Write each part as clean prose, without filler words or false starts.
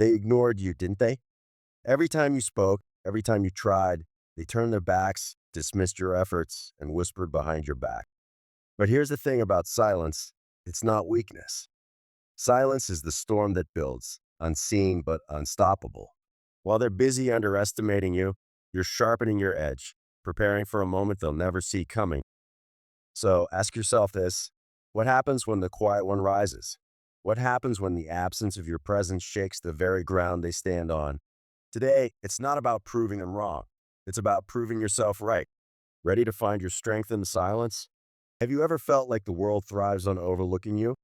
They ignored you, didn't they? Every time you spoke, every time you tried, they turned their backs, dismissed your efforts, and whispered behind your back. But here's the thing about silence, it's not weakness. Silence is the storm that builds, unseen but unstoppable. While they're busy underestimating you, you're sharpening your edge, preparing for a moment they'll never see coming. So ask yourself this: what happens when the quiet one rises? What happens when the absence of your presence shakes the very ground they stand on? Today, it's not about proving them wrong. It's about proving yourself right. Ready to find your strength in the silence? Have you ever felt like the world thrives on overlooking you?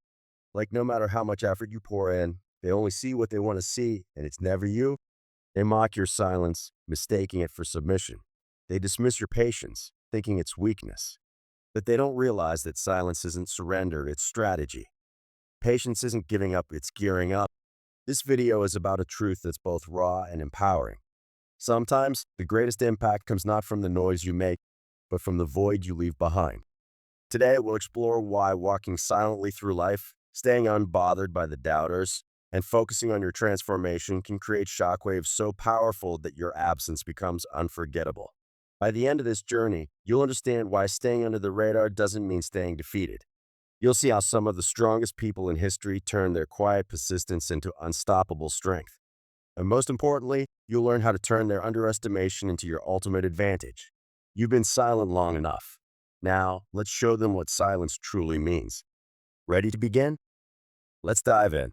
Like no matter how much effort you pour in, they only see what they want to see, and it's never you? They mock your silence, mistaking it for submission. They dismiss your patience, thinking it's weakness. But they don't realize that silence isn't surrender, it's strategy. Patience isn't giving up, it's gearing up. This video is about a truth that's both raw and empowering. Sometimes, the greatest impact comes not from the noise you make, but from the void you leave behind. Today, we'll explore why walking silently through life, staying unbothered by the doubters, and focusing on your transformation can create shockwaves so powerful that your absence becomes unforgettable. By the end of this journey, you'll understand why staying under the radar doesn't mean staying defeated. You'll see how some of the strongest people in history turn their quiet persistence into unstoppable strength. And most importantly, you'll learn how to turn their underestimation into your ultimate advantage. You've been silent long enough. Now, let's show them what silence truly means. Ready to begin? Let's dive in.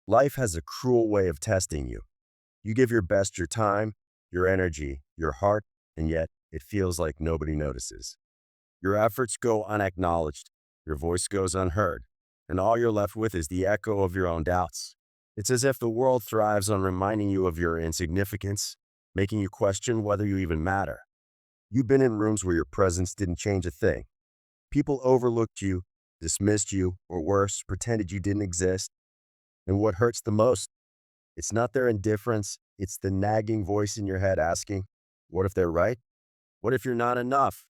Life has a cruel way of testing you. You give your best, your time, your energy, your heart, and yet it feels like nobody notices. Your efforts go unacknowledged, your voice goes unheard, and all you're left with is the echo of your own doubts. It's as if the world thrives on reminding you of your insignificance, making you question whether you even matter. You've been in rooms where your presence didn't change a thing. People overlooked you, dismissed you, or worse, pretended you didn't exist. And what hurts the most? It's not their indifference, it's the nagging voice in your head asking, what if they're right? What if you're not enough?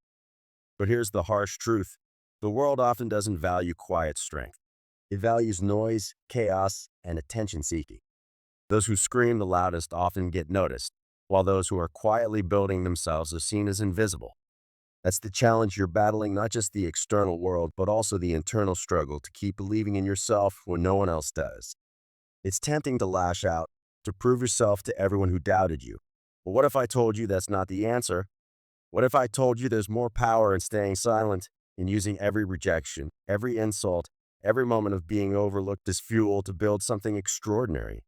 But here's the harsh truth. The world often doesn't value quiet strength. It values noise, chaos, and attention seeking. Those who scream the loudest often get noticed, while those who are quietly building themselves are seen as invisible. That's the challenge you're battling, not just the external world, but also the internal struggle to keep believing in yourself when no one else does. It's tempting to lash out, to prove yourself to everyone who doubted you. But what if I told you that's not the answer? What if I told you there's more power in staying silent, in using every rejection, every insult, every moment of being overlooked as fuel to build something extraordinary?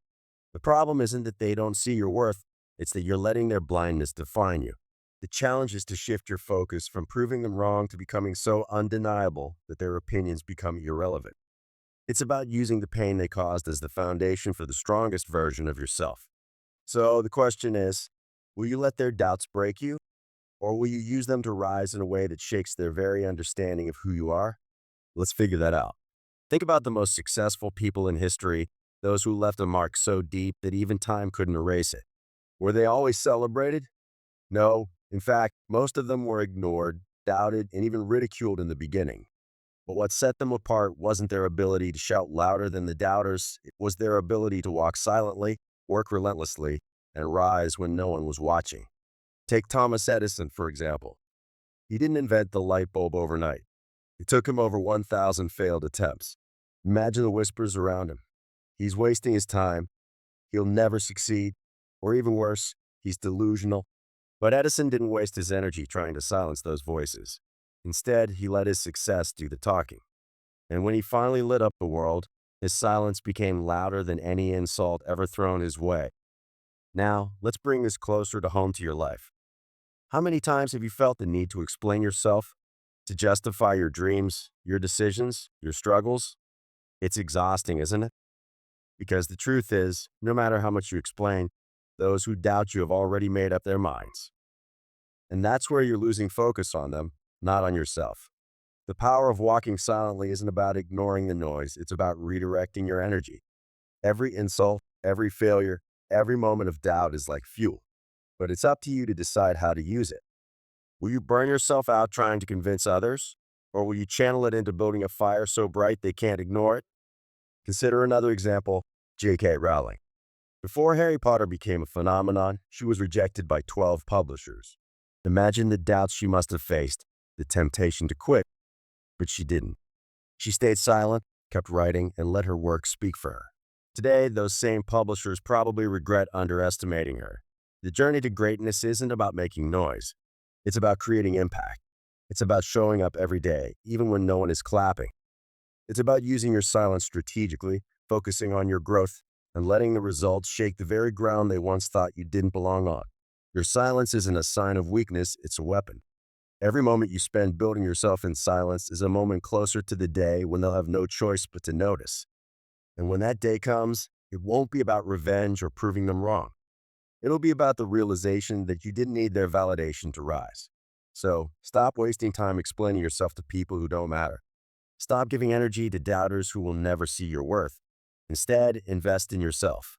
The problem isn't that they don't see your worth, it's that you're letting their blindness define you. The challenge is to shift your focus from proving them wrong to becoming so undeniable that their opinions become irrelevant. It's about using the pain they caused as the foundation for the strongest version of yourself. So the question is, will you let their doubts break you? Or will you use them to rise in a way that shakes their very understanding of who you are? Let's figure that out. Think about the most successful people in history, those who left a mark so deep that even time couldn't erase it. Were they always celebrated? No. In fact, most of them were ignored, doubted, and even ridiculed in the beginning. But what set them apart wasn't their ability to shout louder than the doubters, it was their ability to walk silently, work relentlessly, and rise when no one was watching. Take Thomas Edison, for example. He didn't invent the light bulb overnight. It took him over 1,000 failed attempts. Imagine the whispers around him. He's wasting his time. He'll never succeed. Or even worse, he's delusional. But Edison didn't waste his energy trying to silence those voices. Instead, he let his success do the talking. And when he finally lit up the world, his silence became louder than any insult ever thrown his way. Now, let's bring this closer to home to your life. How many times have you felt the need to explain yourself, to justify your dreams, your decisions, your struggles? It's exhausting, isn't it? Because the truth is, no matter how much you explain, those who doubt you have already made up their minds. And that's where you're losing focus on them, not on yourself. The power of walking silently isn't about ignoring the noise, it's about redirecting your energy. Every insult, every failure, every moment of doubt is like fuel, but it's up to you to decide how to use it. Will you burn yourself out trying to convince others? Or will you channel it into building a fire so bright they can't ignore it? Consider another example, J.K. Rowling. Before Harry Potter became a phenomenon, she was rejected by 12 publishers. Imagine the doubts she must have faced, the temptation to quit, but she didn't. She stayed silent, kept writing, and let her work speak for her. Today, those same publishers probably regret underestimating her. The journey to greatness isn't about making noise. It's about creating impact. It's about showing up every day, even when no one is clapping. It's about using your silence strategically, focusing on your growth, and letting the results shake the very ground they once thought you didn't belong on. Your silence isn't a sign of weakness, it's a weapon. Every moment you spend building yourself in silence is a moment closer to the day when they'll have no choice but to notice. And when that day comes, it won't be about revenge or proving them wrong. It'll be about the realization that you didn't need their validation to rise. So stop wasting time explaining yourself to people who don't matter. Stop giving energy to doubters who will never see your worth. Instead, invest in yourself.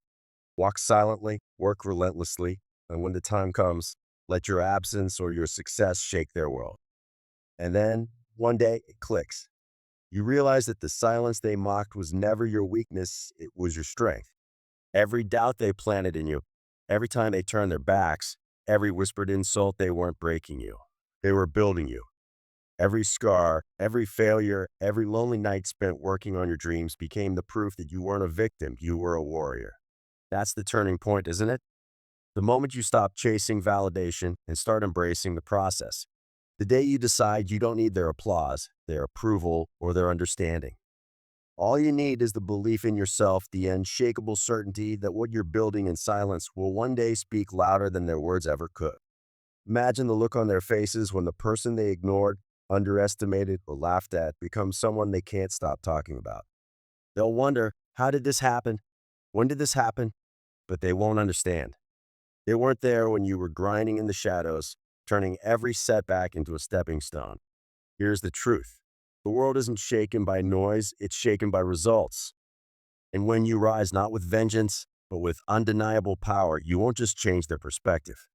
Walk silently, work relentlessly, and when the time comes, let your absence or your success shake their world. And then, one day, it clicks. You realize that the silence they mocked was never your weakness, it was your strength. Every doubt they planted in you, every time they turned their backs, every whispered insult, they weren't breaking you. They were building you. Every scar, every failure, every lonely night spent working on your dreams became the proof that you weren't a victim, you were a warrior. That's the turning point, isn't it? The moment you stop chasing validation and start embracing the process. The day you decide you don't need their applause, their approval, or their understanding. All you need is the belief in yourself, the unshakable certainty that what you're building in silence will one day speak louder than their words ever could. Imagine the look on their faces when the person they ignored, underestimated, or laughed at becomes someone they can't stop talking about. They'll wonder, how did this happen? When did this happen? But they won't understand. They weren't there when you were grinding in the shadows, turning every setback into a stepping stone. Here's the truth. The world isn't shaken by noise, it's shaken by results. And when you rise not with vengeance, but with undeniable power, you won't just change their perspective.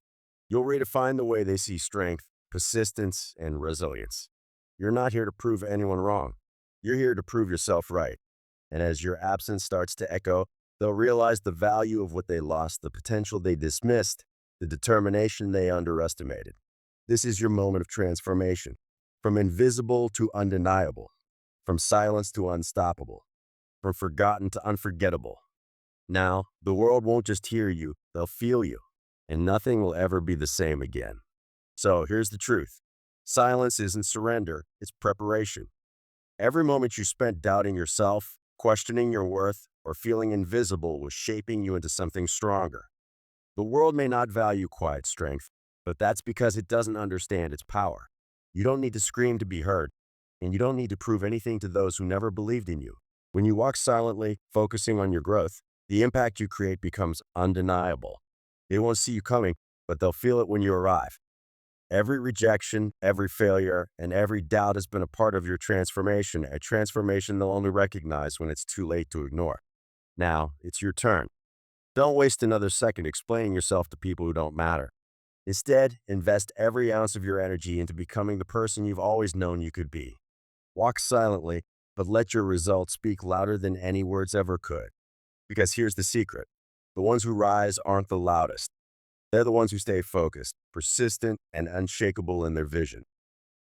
You'll redefine the way they see strength, persistence, and resilience. You're not here to prove anyone wrong. You're here to prove yourself right. And as your absence starts to echo, they'll realize the value of what they lost, the potential they dismissed, the determination they underestimated. This is your moment of transformation, from invisible to undeniable, from silence to unstoppable, from forgotten to unforgettable. Now, the world won't just hear you, they'll feel you, and nothing will ever be the same again. So here's the truth. Silence isn't surrender, it's preparation. Every moment you spent doubting yourself, questioning your worth, or feeling invisible was shaping you into something stronger. The world may not value quiet strength, but that's because it doesn't understand its power. You don't need to scream to be heard, and you don't need to prove anything to those who never believed in you. When you walk silently, focusing on your growth, the impact you create becomes undeniable. They won't see you coming, but they'll feel it when you arrive. Every rejection, every failure, and every doubt has been a part of your transformation, a transformation they'll only recognize when it's too late to ignore. Now, it's your turn. Don't waste another second explaining yourself to people who don't matter. Instead, invest every ounce of your energy into becoming the person you've always known you could be. Walk silently, but let your results speak louder than any words ever could. Because here's the secret. The ones who rise aren't the loudest. They're the ones who stay focused, persistent, and unshakable in their vision.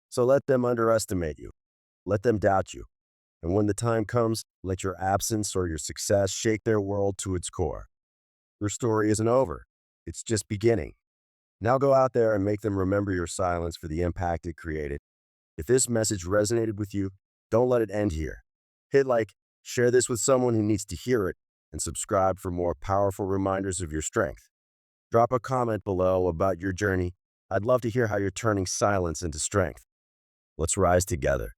So let them underestimate you. Let them doubt you. And when the time comes, let your absence or your success shake their world to its core. Your story isn't over. It's just beginning. Now go out there and make them remember your silence for the impact it created. If this message resonated with you, don't let it end here. Hit like, share this with someone who needs to hear it, and subscribe for more powerful reminders of your strength. Drop a comment below about your journey. I'd love to hear how you're turning silence into strength. Let's rise together.